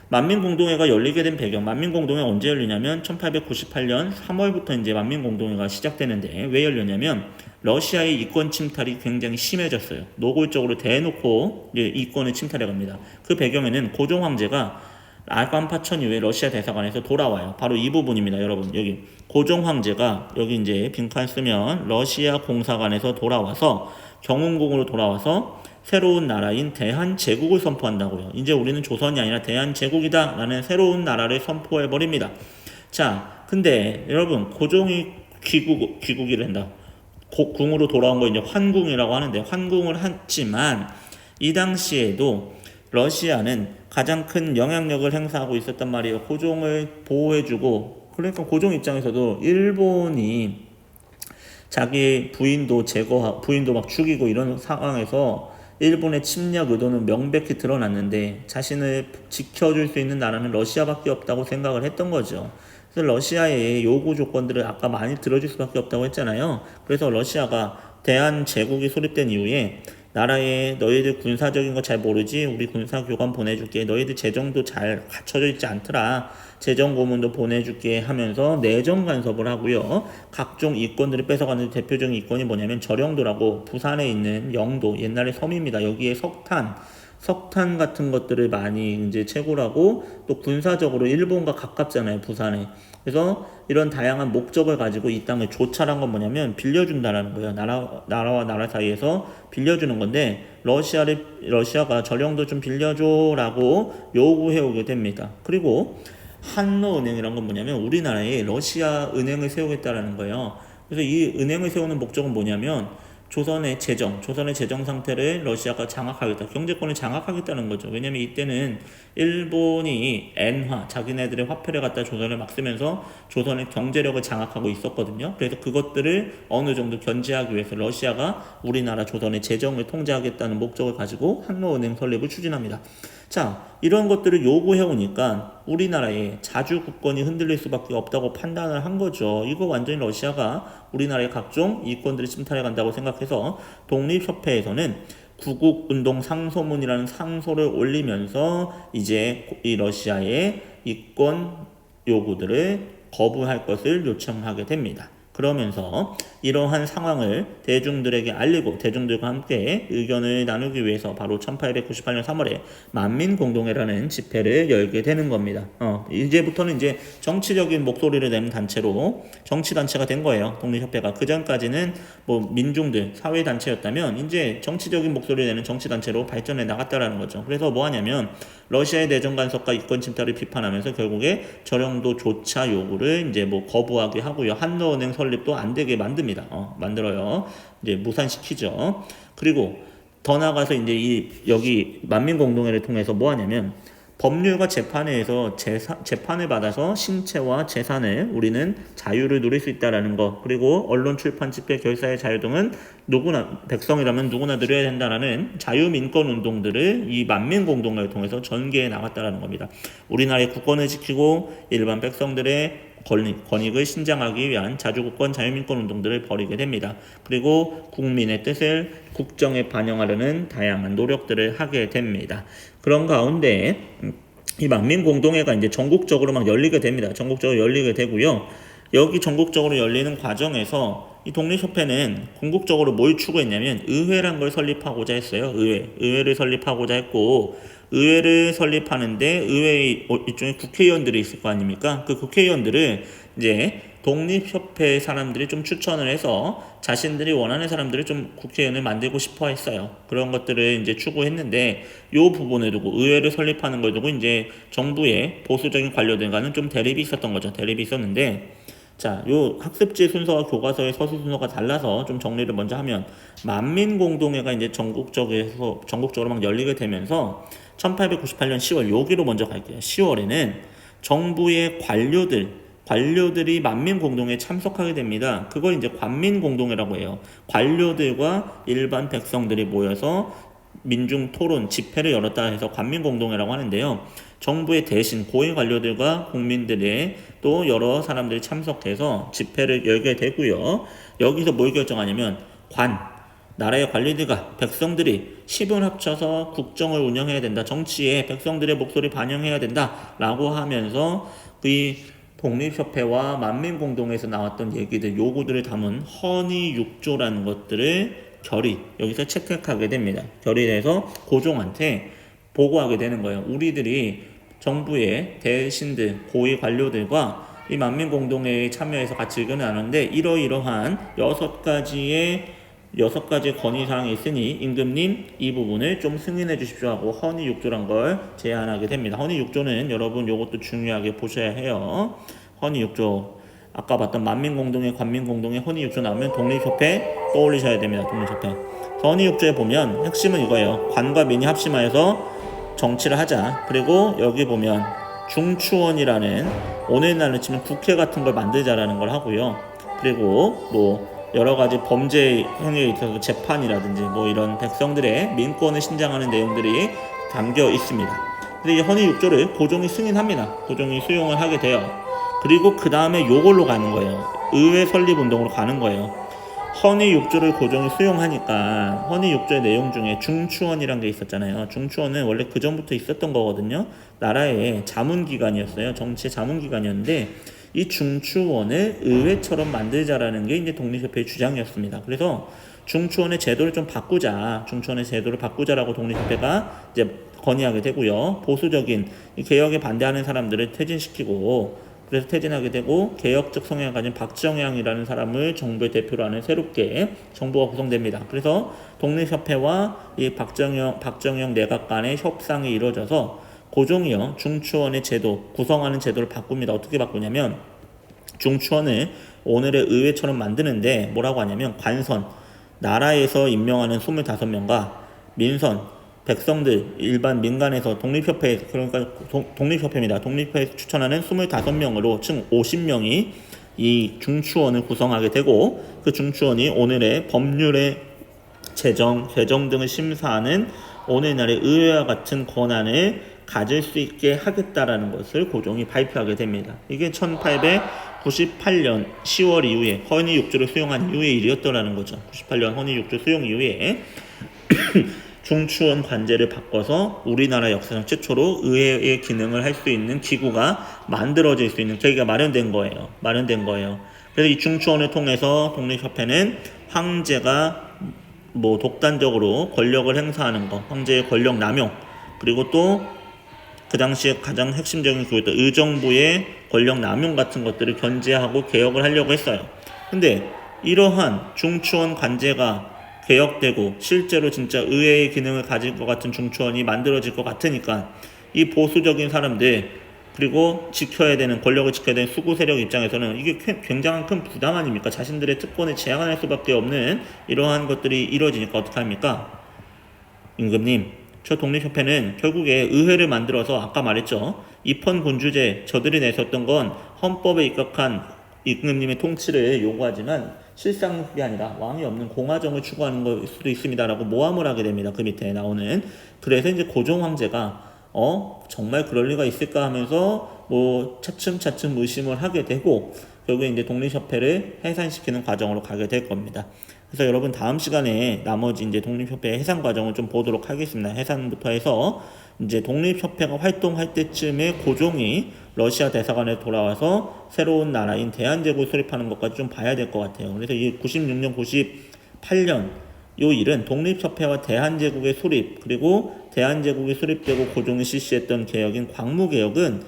만민공동회가 열리게 된 배경, 만민공동회가 언제 열리냐면 1898년 3월부터 이제 만민공동회가 시작되는데, 왜 열렸냐면 러시아의 이권 침탈이 굉장히 심해졌어요. 노골적으로 대놓고 이제 이권을 침탈해 갑니다. 그 배경에는 고종 황제가 알간 파천 이후에 러시아 대사관에서 돌아와요. 바로 이 부분입니다, 여러분. 여기 고종 황제가 여기 이제 빈칸 쓰면 러시아 공사관에서 돌아와서 경운궁으로 돌아와서 새로운 나라인 대한제국을 선포한다고요. 이제 우리는 조선이 아니라 대한제국이다 라는 새로운 나라를 선포해 버립니다. 자, 근데 여러분 고종이 귀국이란다. 궁으로 돌아온 거 이제 환궁이라고 하는데 환궁을 했지만 이 당시에도 러시아는 가장 큰 영향력을 행사하고 있었단 말이에요. 고종을 보호해주고 그러니까 고종 입장에서도 일본이 자기 부인도 막 죽이고 이런 상황에서 일본의 침략 의도는 명백히 드러났는데 자신을 지켜줄 수 있는 나라는 러시아밖에 없다고 생각을 했던 거죠. 그래서 러시아의 요구 조건들을 아까 많이 들어줄 수밖에 없다고 했잖아요. 그래서 러시아가 대한제국이 수립된 이후에 나라에 너희들 군사적인 거 잘 모르지? 우리 군사교관 보내줄게. 너희들 재정도 잘 갖춰져 있지 않더라. 재정 고문도 보내줄게 하면서 내정 간섭을 하고요. 각종 이권들을 뺏어가는 대표적인 이권이 뭐냐면 저령도라고 부산에 있는 영도, 옛날에 섬입니다. 여기에 석탄 같은 것들을 많이 이제 채굴하고 또 군사적으로 일본과 가깝잖아요, 부산에. 그래서 이런 다양한 목적을 가지고 이 땅을 조찰한 건 뭐냐면 빌려준다라는 거예요. 나라와 나라 사이에서 빌려주는 건데 러시아가 저령도 좀 빌려줘라고 요구해 오게 됩니다. 그리고 한노은행이란 건 뭐냐면 우리나라에 러시아 은행을 세우겠다라는 거예요. 그래서 이 은행을 세우는 목적은 뭐냐면 조선의 재정 상태를 러시아가 장악하겠다. 경제권을 장악하겠다는 거죠. 왜냐면 이때는 일본이 엔화, 자기네들의 화폐를 갖다 조선을 막 쓰면서 조선의 경제력을 장악하고 있었거든요. 그래서 그것들을 어느 정도 견제하기 위해서 러시아가 우리나라 조선의 재정을 통제하겠다는 목적을 가지고 한노은행 설립을 추진합니다. 자, 이런 것들을 요구해오니까 우리나라의 자주 국권이 흔들릴 수밖에 없다고 판단을 한 거죠. 이거 완전히 러시아가 우리나라의 각종 이권들을 침탈해 간다고 생각해서 독립협회에서는 구국운동 상소문이라는 상소를 올리면서 이제 이 러시아의 이권 요구들을 거부할 것을 요청하게 됩니다. 그러면서 이러한 상황을 대중들에게 알리고 대중들과 함께 의견을 나누기 위해서 바로 1898년 3월에 만민공동회라는 집회를 열게 되는 겁니다. 이제부터는 이제 정치적인 목소리를 내는 단체로 정치단체가 된 거예요. 독립협회가. 그 전까지는 뭐 민중들, 사회단체였다면 이제 정치적인 목소리를 내는 정치단체로 발전해 나갔다라는 거죠. 그래서 뭐 하냐면 러시아의 내정 간섭과 이권 침탈을 비판하면서 결국에 저령도 조차 요구를 이제 뭐 거부하게 하고요. 한노은행 설립도 안 되게 만들어요. 이제 무산시키죠. 그리고 더 나아가서 이제 여기 만민공동회를 통해서 뭐 하냐면 법률과 재판에 의해서 재판을 받아서 신체와 재산을 우리는 자유를 누릴 수 있다라는 거, 그리고 언론, 출판, 집회, 결사의 자유 등은 누구나 백성이라면 누구나 누려야 된다라는 자유민권 운동들을 이 만민공동회를 통해서 전개해 나갔다라는 겁니다. 우리나라의 국권을 지키고 일반 백성들의 권익을 신장하기 위한 자주국권 자유민권 운동들을 벌이게 됩니다. 그리고 국민의 뜻을 국정에 반영하려는 다양한 노력들을 하게 됩니다. 그런 가운데 이 만민공동회가 이제 전국적으로 막 열리게 됩니다. 전국적으로 열리게 되고요. 여기 전국적으로 열리는 과정에서 이 독립협회는 궁극적으로 뭘 추구했냐면 의회란 걸 설립하고자 했어요. 의회를 설립하고자 했고, 의회를 설립하는데 의회의 일종의 국회의원들이 있을 거 아닙니까? 그 국회의원들을 이제 독립협회 사람들이 좀 추천을 해서 자신들이 원하는 사람들을 좀 국회의원을 만들고 싶어 했어요. 그런 것들을 이제 추구했는데 이 부분을 두고 의회를 설립하는 걸 두고 이제 정부의 보수적인 관료들과는 좀 대립이 있었던 거죠. 대립이 있었는데, 자, 요 학습지 순서와 교과서의 서술 순서가 달라서 좀 정리를 먼저 하면 만민공동회가 이제 전국적으로 막 열리게 되면서 1898년 10월 여기로 먼저 갈게요. 10월에는 정부의 관료들이 만민공동회에 참석하게 됩니다. 그걸 이제 관민공동회라고 해요. 관료들과 일반 백성들이 모여서 민중 토론 집회를 열었다 해서 관민공동회라고 하는데요. 정부의 대신 고위 관료들과 국민들의 또 여러 사람들이 참석해서 집회를 열게 되고요. 여기서 뭘 결정하냐면 나라의 관리들과 백성들이 힘을 합쳐서 국정을 운영해야 된다. 정치에 백성들의 목소리 반영해야 된다라고 하면서 이 독립협회와 만민공동회에서 나왔던 얘기들, 요구들을 담은 헌의 6조라는 것들을 여기서 채택하게 됩니다. 결의해서 고종한테 보고하게 되는 거예요. 우리들이 정부의 대신들, 고위 관료들과 이 만민공동회에 참여해서 같이 의견을 나눴는데 이러이러한 6가지의 건의사항이 있으니 임금님 이 부분을 좀 승인해 주십시오 하고 헌의육조란 걸 제안하게 됩니다. 헌의육조는 여러분 요것도 중요하게 보셔야 해요. 헌의육조 아까 봤던 만민공동회, 관민공동회, 헌의육조 나오면 독립협회 떠올리셔야 됩니다. 독립협회. 헌의육조에 보면 핵심은 이거예요. 관과 민이 합심하여서 정치를 하자. 그리고 여기 보면 중추원이라는 오늘날로 치면 국회 같은 걸 만들자라는 걸 하고요. 그리고 뭐 여러 가지 범죄 행위에 있어서 재판이라든지 뭐 이런 백성들의 민권을 신장하는 내용들이 담겨 있습니다. 근데 이 헌의육조를 고종이 승인합니다. 고종이 수용을 하게 돼요. 그리고 그 다음에 요걸로 가는 거예요. 의회 설립운동으로 가는 거예요. 헌의육조를 고종이 수용하니까 헌의육조의 내용 중에 중추원이란 게 있었잖아요. 중추원은 원래 그 전부터 있었던 거거든요. 나라의 자문기관이었어요. 정치의 자문기관이었는데 이 중추원을 의회처럼 만들자라는 게 이제 독립협회의 주장이었습니다. 그래서 중추원의 제도를 좀 바꾸자, 중추원의 제도를 바꾸자라고 독립협회가 이제 건의하게 되고요. 보수적인 개혁에 반대하는 사람들을 퇴진시키고, 그래서 퇴진하게 되고 개혁적 성향을 가진 박정양이라는 사람을 정부의 대표로 하는 새롭게 정부가 구성됩니다. 그래서 독립협회와 이 박정영 내각 간의 협상이 이루어져서 고종이요 중추원의 제도 구성하는 제도를 바꿉니다. 어떻게 바꾸냐면 중추원을 오늘의 의회처럼 만드는데 뭐라고 하냐면 관선 나라에서 임명하는 25명과 민선 백성들 일반 민간에서 독립협회 그러니까 독립협회입니다. 독립협회에서 추천하는 25명으로 총 50명이 이 중추원을 구성하게 되고 그 중추원이 오늘의 법률의 개정 등을 심사하는 오늘날의 의회와 같은 권한을 가질 수 있게 하겠다라는 것을 고종이 발표하게 됩니다. 이게 1898년 10월 이후에 헌의육조를 수용한 이후의 일이었더라는 거죠. 98년 헌의육조 수용 이후에 중추원 관제를 바꿔서 우리나라 역사상 최초로 의회의 기능을 할 수 있는 기구가 만들어질 수 있는 계기가 마련된 거예요. 그래서 이 중추원을 통해서 독립협회는 황제가 뭐 독단적으로 권력을 행사하는 거, 황제의 권력 남용, 그리고 또 그 당시에 가장 핵심적인 그였던 의정부의 권력 남용 같은 것들을 견제하고 개혁을 하려고 했어요. 근데 이러한 중추원 관제가 개혁되고 실제로 진짜 의회의 기능을 가질 것 같은 중추원이 만들어질 것 같으니까 이 보수적인 사람들 그리고 권력을 지켜야 되는 수구 세력 입장에서는 이게 굉장한 큰 부담 아닙니까? 자신들의 특권을 제한할 수밖에 없는 이러한 것들이 이루어지니까 어떡합니까? 임금님, 저 독립협회는 결국에 의회를 만들어서 아까 말했죠. 입헌군주제 저들이 내세웠던 건 헌법에 입각한 임금님의 통치를 요구하지만 실상 그게 아니라 왕이 없는 공화정을 추구하는 걸 수도 있습니다라고 모함을 하게 됩니다. 그 밑에 나오는. 그래서 이제 고종 황제가 정말 그럴 리가 있을까 하면서 뭐 차츰차츰 의심을 하게 되고 결국에 이제 독립협회를 해산시키는 과정으로 가게 될 겁니다. 그래서 여러분 다음 시간에 나머지 이제 독립협회 해산 과정을 좀 보도록 하겠습니다. 해산부터 해서 이제 독립협회가 활동할 때쯤에 고종이 러시아 대사관에 돌아와서 새로운 나라인 대한제국을 수립하는 것까지 좀 봐야 될 것 같아요. 그래서 이 96년, 98년 이 일은 독립협회와 대한제국의 수립 그리고 대한제국이 수립되고 고종이 실시했던 개혁인 광무개혁은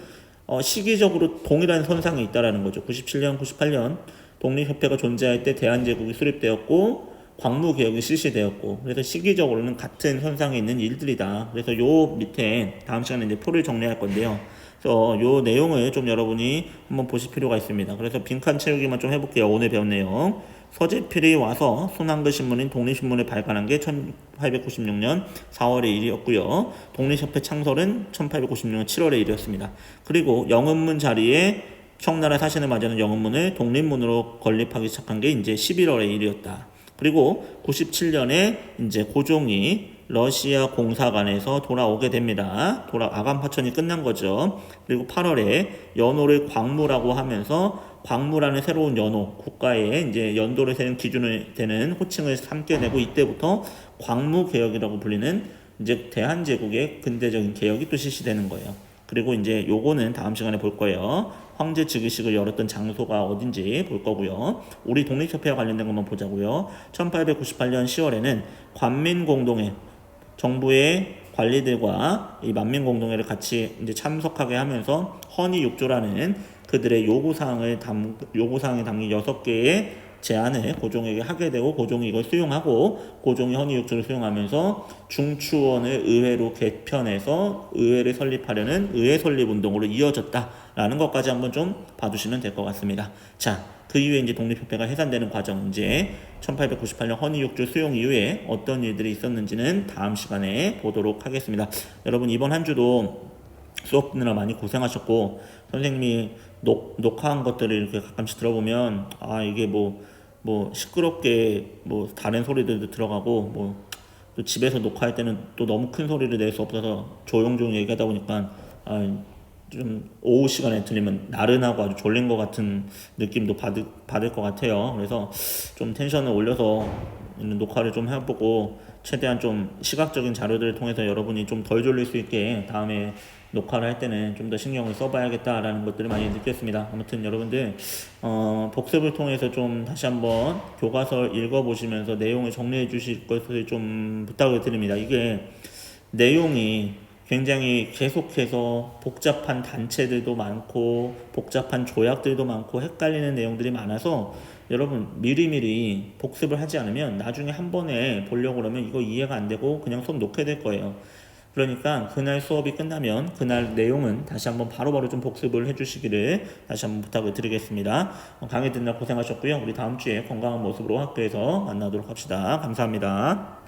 시기적으로 동일한 선상에 있다라는 거죠. 97년, 98년 독립협회가 존재할 때 대한제국이 수립되었고 광무개혁이 실시되었고 그래서 시기적으로는 같은 선상에 있는 일들이다. 그래서 요 밑에 다음 시간에 이제 표를 정리할 건데요. 그래서 요 내용을 좀 여러분이 한번 보실 필요가 있습니다. 그래서 빈칸 채우기만 좀 해볼게요. 오늘 배운 내용. 서재필이 와서 손한글 신문인 독립신문을 발간한 게 1896년 4월의 일이었고요. 독립협회 창설은 1896년 7월의 일이었습니다. 그리고 영은문 자리에 청나라 사신을 맞이하는 영은문을 독립문으로 건립하기 시작한 게 이제 11월의 일이었다. 그리고 97년에 이제 고종이 러시아 공사관에서 돌아오게 됩니다. 아간 파천이 끝난 거죠. 그리고 8월에 연호를 광무라고 하면서 광무라는 새로운 연호, 국가의 이제 연도를 세는 기준을 되는 호칭을 삼게 되고 이때부터 광무개혁이라고 불리는 이제 대한제국의 근대적인 개혁이 또 실시되는 거예요. 그리고 이제 요거는 다음 시간에 볼 거예요. 황제 즉위식을 열었던 장소가 어딘지 볼 거고요. 우리 독립협회와 관련된 것만 보자고요. 1898년 10월에는 관민공동회 정부의 관리들과 이 만민공동회를 같이 이제 참석하게 하면서 헌의육조라는 그들의 요구사항에 담긴 6개의 제안을 고종에게 하게 되고, 고종이 이걸 수용하고, 고종이 헌의육조를 수용하면서 중추원을 의회로 개편해서 의회를 설립하려는 의회 설립운동으로 이어졌다라는 것까지 한번 좀 봐두시면 될 것 같습니다. 자, 그 이후에 이제 독립협회가 해산되는 과정, 이제 1898년 헌의육조 수용 이후에 어떤 일들이 있었는지는 다음 시간에 보도록 하겠습니다. 여러분, 이번 한 주도 수업 듣느라 많이 고생하셨고, 선생님이 녹화한 것들을 이렇게 가끔씩 들어보면, 이게 뭐 시끄럽게 뭐 다른 소리들도 들어가고, 또 집에서 녹화할 때는 또 너무 큰 소리를 낼 수 없어서 조용조용 얘기하다 보니까, 좀 오후 시간에 들리면 나른하고 아주 졸린 것 같은 느낌도 받을 것 같아요. 그래서 좀 텐션을 올려서 녹화를 좀 해보고, 최대한 좀 시각적인 자료들을 통해서 여러분이 좀 덜 졸릴 수 있게 다음에 녹화를 할 때는 좀 더 신경을 써봐야겠다라는 것들을 많이 느꼈습니다. 아무튼 여러분들 복습을 통해서 좀 다시 한번 교과서를 읽어보시면서 내용을 정리해 주실 것을 좀 부탁을 드립니다. 이게 내용이 굉장히 계속해서 복잡한 단체들도 많고 복잡한 조약들도 많고 헷갈리는 내용들이 많아서 여러분 미리미리 복습을 하지 않으면 나중에 한 번에 보려고 그러면 이거 이해가 안 되고 그냥 수업 놓게 될 거예요. 그러니까 그날 수업이 끝나면 그날 내용은 다시 한번 바로바로 좀 복습을 해주시기를 다시 한번 부탁을 드리겠습니다. 강의 듣느라 고생하셨고요. 우리 다음 주에 건강한 모습으로 학교에서 만나도록 합시다. 감사합니다.